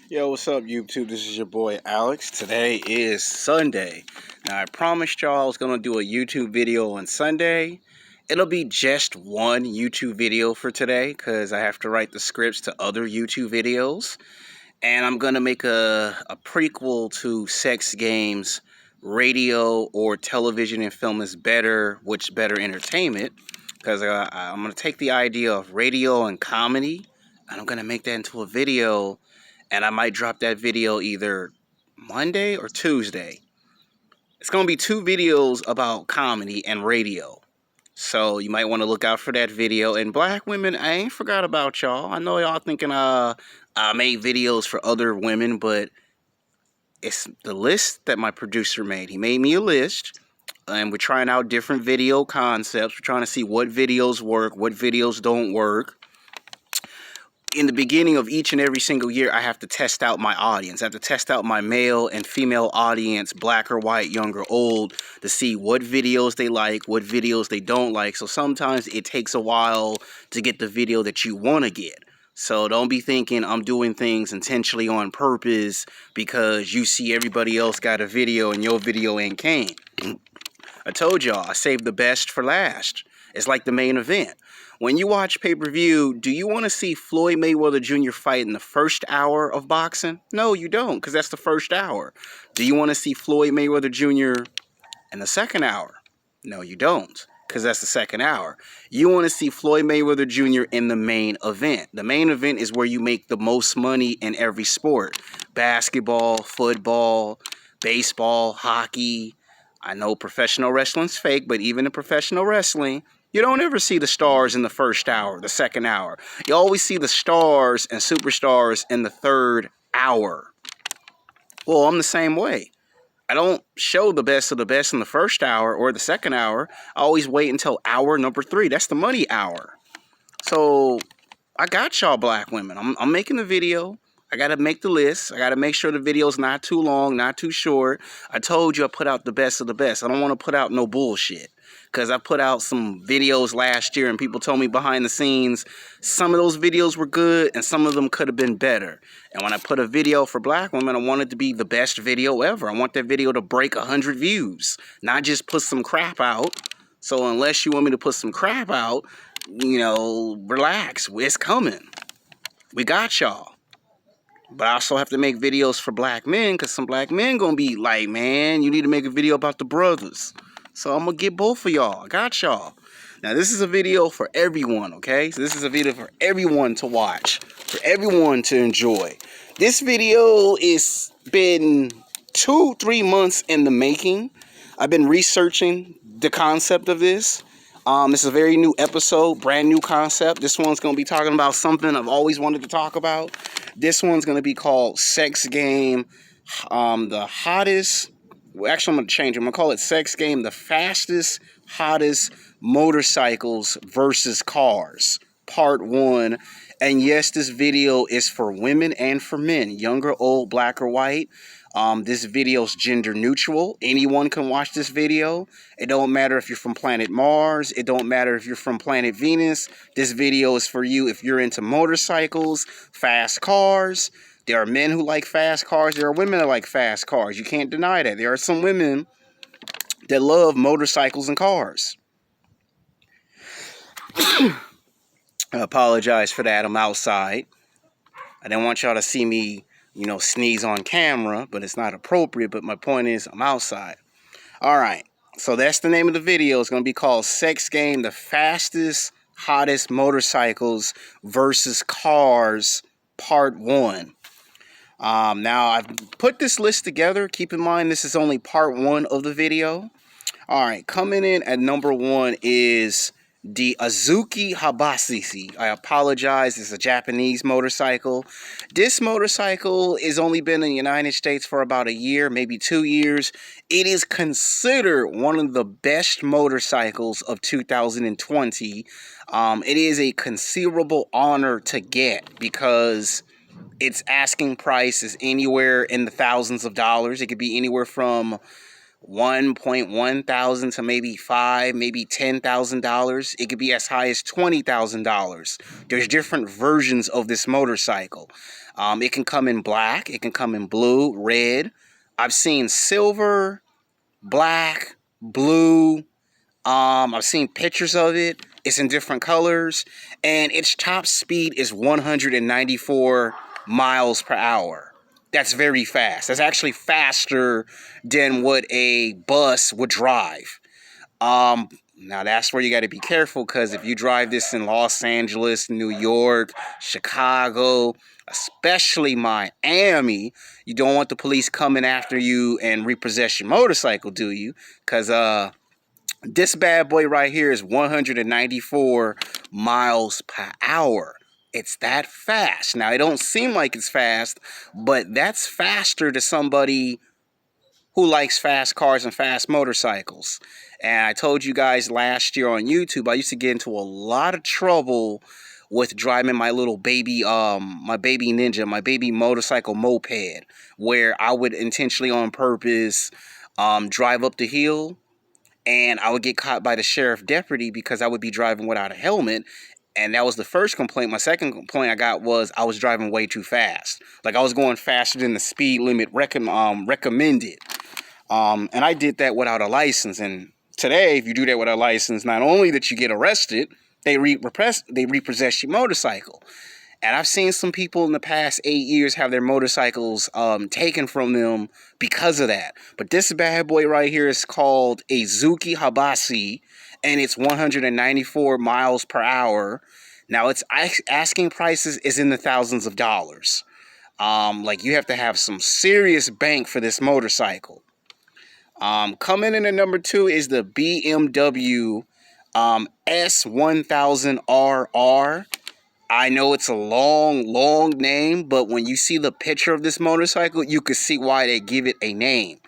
Yo, what's up, YouTube? This is your boy Alex. Today is Sunday. Now, I promised y'all I was going to do a YouTube video on Sunday. It'll be just one YouTube video for today because I have to write the scripts to other YouTube videos. And I'm going to make a prequel to Sex Games, Radio or Television and Film is Better, which better entertainment. Because I'm going to take the idea of radio and comedy, and I'm going to make that into a video. And I might drop that video either Monday or Tuesday. It's going to be two videos about comedy and radio. So you might want to look out for that video. And black women, I ain't forgot about y'all. I know y'all thinking I made videos for other women, but it's the list that my producer made. He made me a list. And we're trying out different video concepts. We're trying to see what videos work, what videos don't work. In the beginning of each and every single year, I have to test out my audience. I have to test out my male and female audience, black or white, young or old, to see what videos they like, what videos they don't like. So sometimes it takes a while to get the video that you want to get. So don't be thinking I'm doing things intentionally on purpose because you see everybody else got a video and your video ain't came. I told y'all, I saved the best for last. It's like the main event. When you watch pay-per-view, do you want to see Floyd Mayweather Jr. fight in the first hour of boxing? No, you don't, because that's the first hour. Do you want to see Floyd Mayweather Jr. in the second hour? No, you don't, because that's the second hour. You want to see Floyd Mayweather Jr. in the main event. The main event is where you make the most money in every sport. Basketball, football, baseball, hockey. I know professional wrestling's fake, but even in professional wrestling, you don't ever see the stars in the first hour, the second hour. You always see the stars and superstars in the third hour. Well, I'm the same way. I don't show the best of the best in the first hour or the second hour. I always wait until hour number 3. That's the money hour. So I got y'all black women. I'm making the video. I got to make the list. I got to make sure the video's not too long, not too short. I told you I put out the best of the best. I don't want to put out no bullshit. Because I put out some videos last year and people told me behind the scenes, some of those videos were good and some of them could have been better. And when I put a video for black women, I want it to be the best video ever. I want that video to break 100 views, not just put some crap out. So unless you want me to put some crap out, you know, relax. It's coming. We got y'all. But I also have to make videos for black men because some black men gonna be like, man, you need to make a video about the brothers. So I'm going to get both of y'all. I got y'all. Now, this is a video for everyone, okay? So this is a video for everyone to watch, for everyone to enjoy. This video is been 2-3 months in the making. I've been researching the concept of this. This is a very new episode, brand new concept. This one's going to be talking about something I've always wanted to talk about. This one's going to be called Sex Game, the hottest... Well, actually, I'm going to change it. I'm going to call it Sex Game, the fastest, hottest motorcycles versus cars, part 1. And yes, this video is for women and for men, young or old, black or white. This video is gender neutral. Anyone can watch this video. It don't matter if you're from planet Mars. It don't matter if you're from planet Venus. This video is for you if you're into motorcycles, fast cars. There are men who like fast cars. There are women that like fast cars. You can't deny that. There are some women that love motorcycles and cars. I apologize for that. I'm outside. I didn't want y'all to see me, you know, sneeze on camera, but it's not appropriate. But my point is, I'm outside. All right. So that's the name of the video. It's going to be called Sex Game, the fastest, hottest motorcycles versus cars, part 1. Now, I've put this list together. Keep in mind, this is only part 1 of the video. All right, coming in at number 1 is the Suzuki Hayabuss. I apologize, it's a Japanese motorcycle. This motorcycle has only been in the United States for about a year, maybe 2 years. It is considered one of the best motorcycles of 2020. It is a considerable honor to get because its asking price is anywhere in the thousands of dollars. It could be anywhere from 1.1 thousand to maybe maybe $10,000. It could be as high as $20,000. There's different versions of this motorcycle. It can come in black, it can come in blue, red. I've seen silver, black, blue. I've seen pictures of it. It's in different colors, and its top speed is 194 miles per hour. That's very fast. That's actually faster than what a bus would drive. Now that's where you got to be careful, because if you drive this in Los Angeles, New York, Chicago, especially Miami, you don't want the police coming after you and repossess your motorcycle, do you? Because this bad boy right here is 194 miles per hour. It's that fast. Now, it don't seem like it's fast, but that's faster to somebody who likes fast cars and fast motorcycles. And I told you guys last year on YouTube, I used to get into a lot of trouble with driving my little baby, my baby Ninja, my baby motorcycle moped, where I would intentionally on purpose drive up the hill, and I would get caught by the sheriff deputy because I would be driving without a helmet. And that was the first complaint. My second complaint I got was I was driving way too fast. Like, I was going faster than the speed limit recommended. And I did that without a license. And today, if you do that without a license, not only that you get arrested, they repossess your motorcycle. And I've seen some people in the past 8 years have their motorcycles taken from them because of that. But this bad boy right here is called a Suzuki Hayabuss, and it's 194 miles per hour. Now, its asking prices is in the thousands of dollars. Like, you have to have some serious bank for this motorcycle. Coming in at number 2 is the BMW S1000 RR. I know it's a long name, but when you see the picture of this motorcycle, you can see why they give it a name.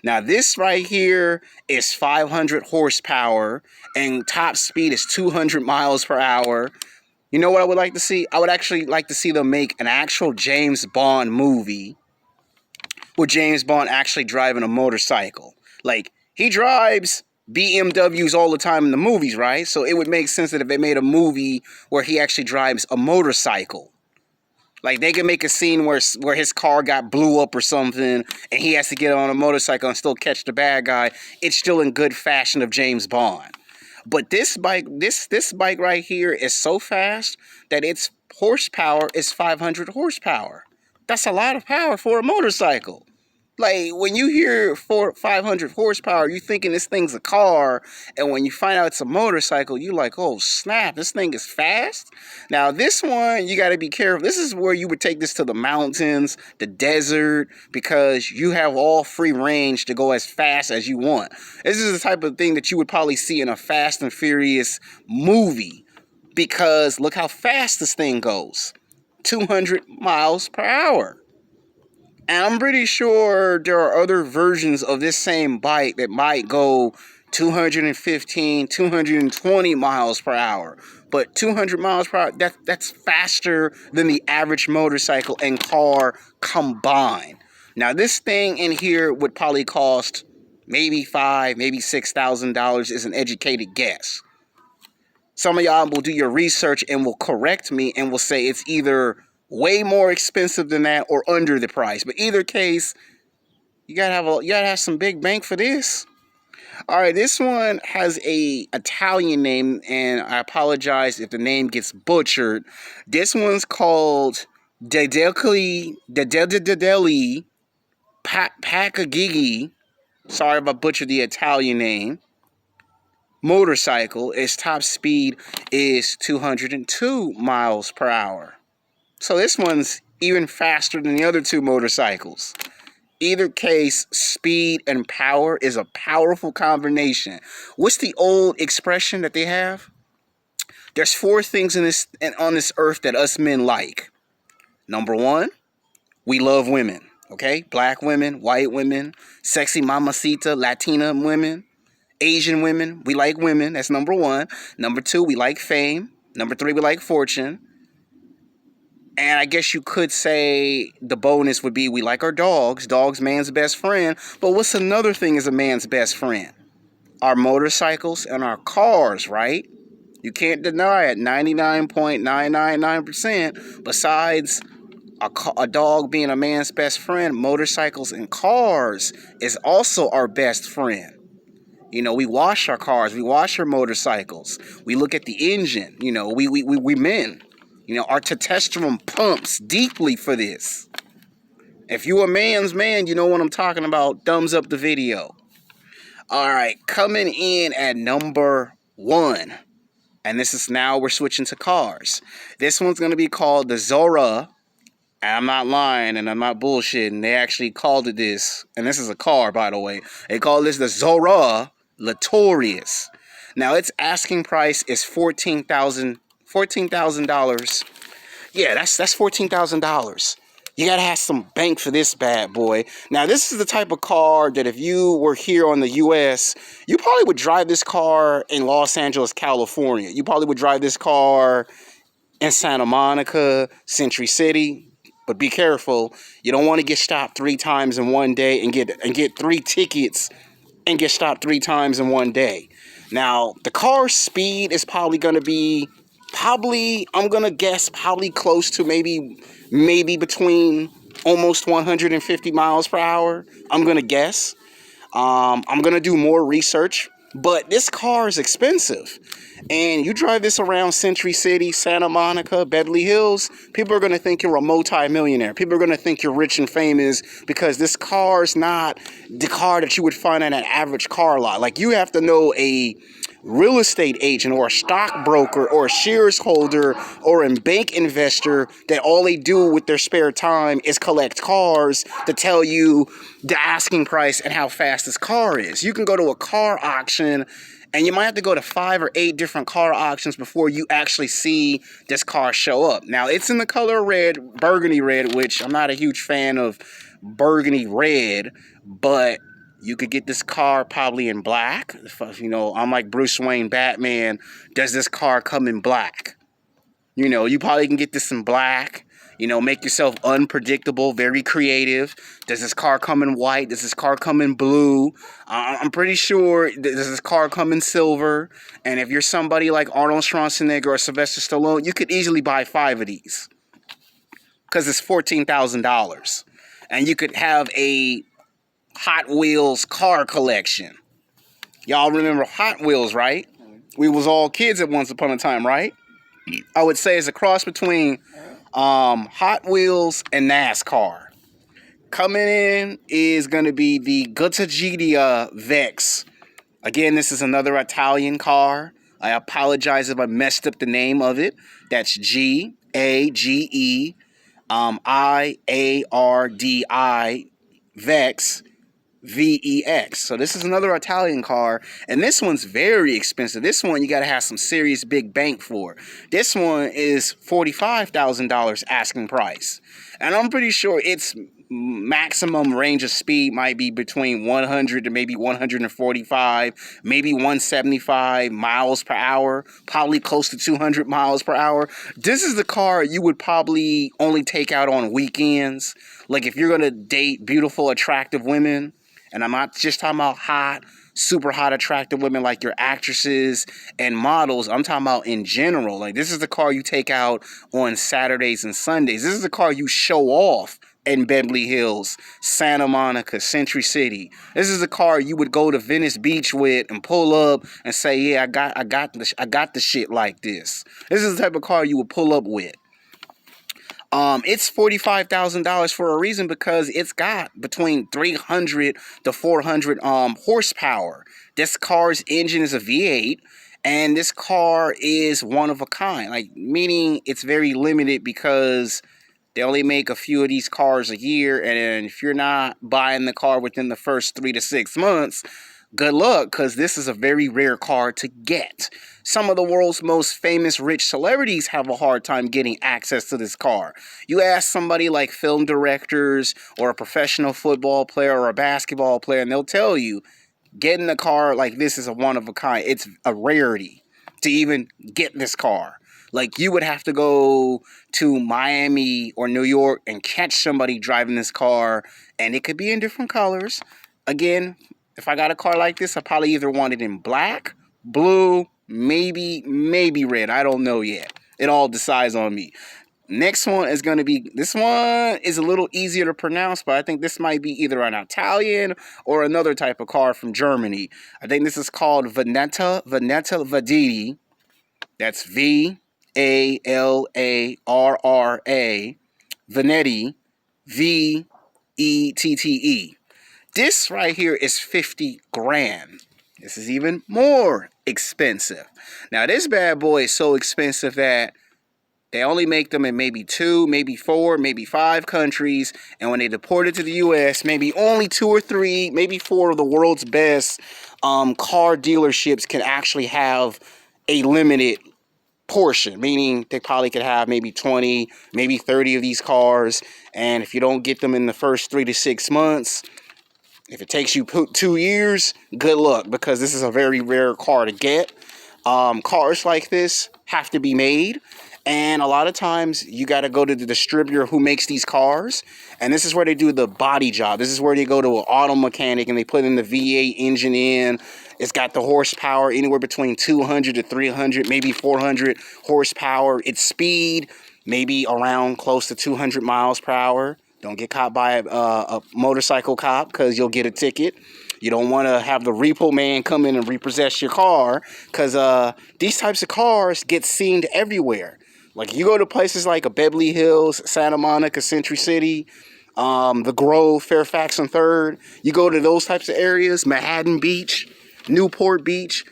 Now, this right here is 500 horsepower, and top speed is 200 miles per hour. You know what I would like to see? I would actually like to see them make an actual James Bond movie with James Bond actually driving a motorcycle. Like, he drives BMWs all the time in the movies, right? So it would make sense that if they made a movie where he actually drives a motorcycle, like, they could make a scene where his car got blew up or something, and he has to get on a motorcycle and still catch the bad guy. It's still in good fashion of James Bond. But this bike, this bike right here is so fast that its horsepower is 500 horsepower. That's a lot of power for a motorcycle. Like, when you hear 500 horsepower, you're thinking this thing's a car, and when you find out it's a motorcycle, you're like, oh snap, this thing is fast. Now, this one, you got to be careful. This is where you would take this to the mountains, the desert, because you have all free range to go as fast as you want. This is the type of thing that you would probably see in a Fast and Furious movie, because look how fast this thing goes. 200 miles per hour. And I'm pretty sure there are other versions of this same bike that might go 215, 220 miles per hour. But 200 miles per hour, that's faster than the average motorcycle and car combined. Now, this thing in here would probably cost maybe $5,000, maybe $6,000 is an educated guess. Some of y'all will do your research and will correct me and will say it's either way more expensive than that or under the price. But either case, you gotta have some big bank for this. All right, this one has a Italian name, and I apologize if the name gets butchered. This one's called Panigaier. Sorry if I butchered the Italian name. Motorcycle. Its top speed is 202 miles per hour. So this one's even faster than the other two motorcycles. Either case, speed and power is a powerful combination. What's the old expression that they have? There's 4 things on this earth that us men like. Number 1, we love women. Okay? Black women, white women, sexy mamacita, Latina women, Asian women. We like women. That's number 1. Number 2, we like fame. Number 3, we like fortune. And I guess you could say the bonus would be we like our dogs. Dogs, man's best friend. But what's another thing is a man's best friend? Our motorcycles and our cars, right? You can't deny it. 99.999%. Besides a dog being a man's best friend, motorcycles and cars is also our best friend. You know, we wash our cars, we wash our motorcycles, we look at the engine. You know, we men. You know, our testosterone pumps deeply for this. If you a man's man, you know what I'm talking about. Thumbs up the video. All right, coming in at number 1. And this is now we're switching to cars. This one's going to be called the Zora. And I'm not lying and I'm not bullshitting. They actually called it this. And this is a car, by the way. They call this the Zedro Notorious. Now, its asking price is $14,000. Yeah, that's $14,000. You gotta have some bank for this bad boy. Now, this is the type of car that if you were here on the U.S., you probably would drive this car in Los Angeles, California. You probably would drive this car in Santa Monica, Century City. But be careful. You don't want to get stopped 3 times in one day and get 3 tickets and get stopped 3 times in one day. Now, the car's speed is probably going to be I'm going to guess probably close to maybe between almost 150 miles per hour. I'm going to guess. I'm going to do more research. But this car is expensive. And you drive this around Century City, Santa Monica, Beverly Hills, people are going to think you're a multi-millionaire. People are going to think you're rich and famous because this car is not the car that you would find at an average car lot. Like, you have to know a real estate agent or a stockbroker or a shares holder or a bank investor that all they do with their spare time is collect cars to tell you the asking price and how fast this car is. You can go to a car auction and you might have to go to 5 or 8 different car auctions before you actually see this car show up. Now, it's in the color red, burgundy red, which I'm not a huge fan of burgundy red, but you could get this car probably in black. You know, I'm like Bruce Wayne, Batman. Does this car come in black? You know, you probably can get this in black. You know, make yourself unpredictable, very creative. Does this car come in white? Does this car come in blue? I'm pretty sure, does this car come in silver? And if you're somebody like Arnold Schwarzenegger or Sylvester Stallone, you could easily buy 5 of these. Because it's $14,000. And you could have a Hot Wheels car collection. Y'all remember Hot Wheels, right? We was all kids at once upon a time, right? I would say it's a cross between Hot Wheels and NASCAR. Coming in is going to be the Gageiardi Vex. Again, this is another Italian car. I apologize if I messed up the name of it. That's Gageiardi Vex. VEX. So this is another Italian car, and this one's very expensive. This one you got to have some serious big bank for. This one is $45,000 asking price, and I'm pretty sure its maximum range of speed might be between 100 to maybe 145, maybe 175 miles per hour, probably close to 200 miles per hour. This is the car you would probably only take out on weekends. Like if you're going to date beautiful, attractive women, and I'm not just talking about hot, super hot, attractive women like your actresses and models. I'm talking about in general. Like, this is the car you take out on Saturdays and Sundays. This is the car you show off in Beverly Hills, Santa Monica, Century City. This is the car you would go to Venice Beach with and pull up and say, yeah, I got the shit like this. This is the type of car you would pull up with. It's $45,000 for a reason, because it's got between 300 to 400 horsepower. This car's engine is a V8, and this car is one of a kind. Like, meaning it's very limited because they only make a few of these cars a year, and if you're not buying the car within the first 3 to 6 months, good luck, because this is a very rare car to get. Some of the world's most famous rich celebrities have a hard time getting access to this car. You ask somebody like film directors or a professional football player or a basketball player, and they'll tell you getting a car like this is a one of a kind. It's a rarity to even get this car. Like, you would have to go to Miami or New York and catch somebody driving this car, and it could be in different colors. Again, if I got a car like this, I probably either want it in black, blue, maybe red. I don't know yet. It all decides on me. Next one is going to be, this one is a little easier to pronounce, but I think this might be either an Italian or another type of car from Germany. I think this is called Vette But. That's Vallarra, Venetti, Vette. This right here is 50 grand. This is even more expensive. Now, this bad boy is so expensive that they only make them in maybe 2, maybe 4, maybe 5 countries. And when they deport it to the U.S., maybe only 2 or 3, maybe 4 of the world's best car dealerships can actually have a limited portion, meaning they probably could have maybe 20, maybe 30 of these cars. And if you don't get them in the first 3 to 6 months, if it takes you 2 years, good luck, because this is a very rare car to get. Cars like this have to be made, and a lot of times you got to go to the distributor who makes these cars, and this is where they do the body job. This is where they go to an auto mechanic and they put in the V8 engine in. It's got the horsepower anywhere between 200 to 300, maybe 400 horsepower. Its speed maybe around close to 200 miles per hour. Don't get caught by a motorcycle cop, because you'll get a ticket. You don't want to have the repo man come in and repossess your car, because these types of cars get seen everywhere. Like, you go to places like a Beverly Hills, Santa Monica, Century City, the Grove, Fairfax and 3rd. You go to those types of areas, Manhattan Beach, Newport Beach,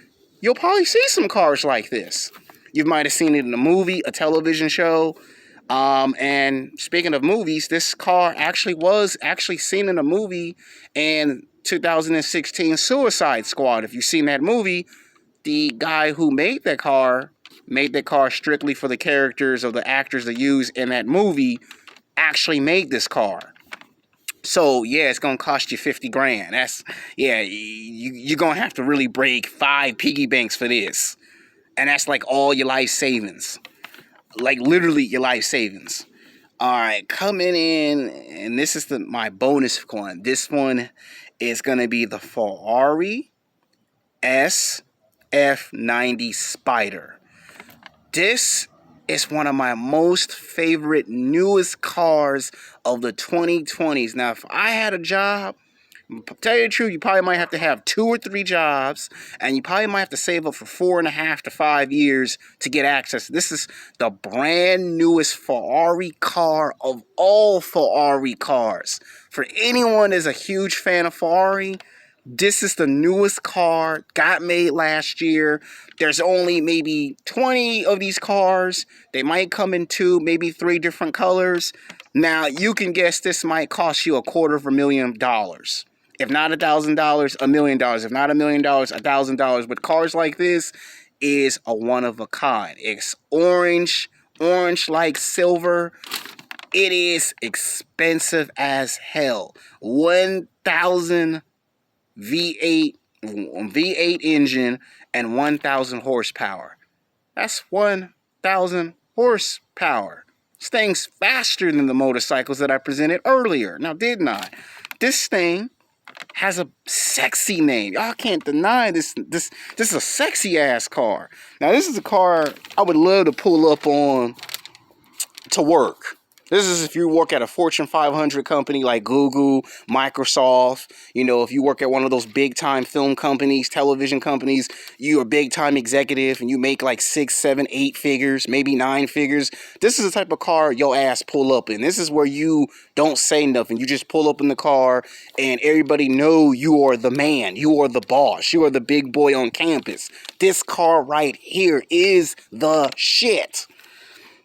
you'll probably see some cars like this. You might have seen it in a movie, a television show. And speaking of movies, this car was seen in a movie in 2016 Suicide Squad. If you've seen that movie, the guy who made that car strictly for the characters of the actors they use in that movie, actually made this car. So yeah, it's gonna cost you 50 grand. You're gonna have to really break 5 piggy banks for this. And that's like all your life savings. Like, literally your life savings. All right, coming in, and this is my bonus one. This one is going to be the Ferrari S F 90 Spider. This is one of my most favorite, newest cars of the 2020s. Now, if I had a job, to tell you the truth, you probably might have to have 2 or 3 jobs, and you probably might have to save up for 4.5 to 5 years to get access. This is the brand newest Ferrari car of all Ferrari cars. For anyone that's a huge fan of Ferrari, this is the newest car, got made last year. There's only maybe 20 of these cars. They might come in 2, maybe 3 different colors. Now, you can guess this might cost you $250,000. If not $1,000, $1 million. If not $1 million, $1,000. But cars like this is a one of a kind. It's orange like silver. It is expensive as hell. 1,000 V8 engine and 1,000 horsepower. That's 1,000 horsepower. This thing's faster than the motorcycles that I presented earlier. Now, didn't I? This thing has a sexy name. Y'all can't deny this. This is a sexy ass car. Now, this is a car I would love to pull up on to work. This is if you work at a Fortune 500 company like Google, Microsoft. You know, if you work at one of those big time film companies, television companies, you're a big time executive and you make like 6, 7, 8 figures, maybe 9 figures. This is the type of car your ass pull up in. This is where you don't say nothing. You just pull up in the car and everybody know you are the man. You are the boss. You are the big boy on campus. This car right here is the shit.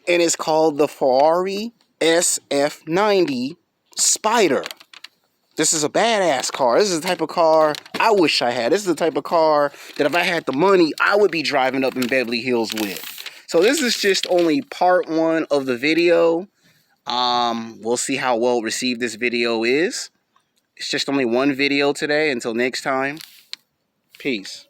And it's called the Ferrari S F 90 Spider. This is a badass car. This is the type of car I wish I had. This is the type of car that if I had the money, I would be driving up in Beverly Hills with. So this is just only part 1 of the video. We'll see how well received this video is. It's just only one video today. Until next time, peace.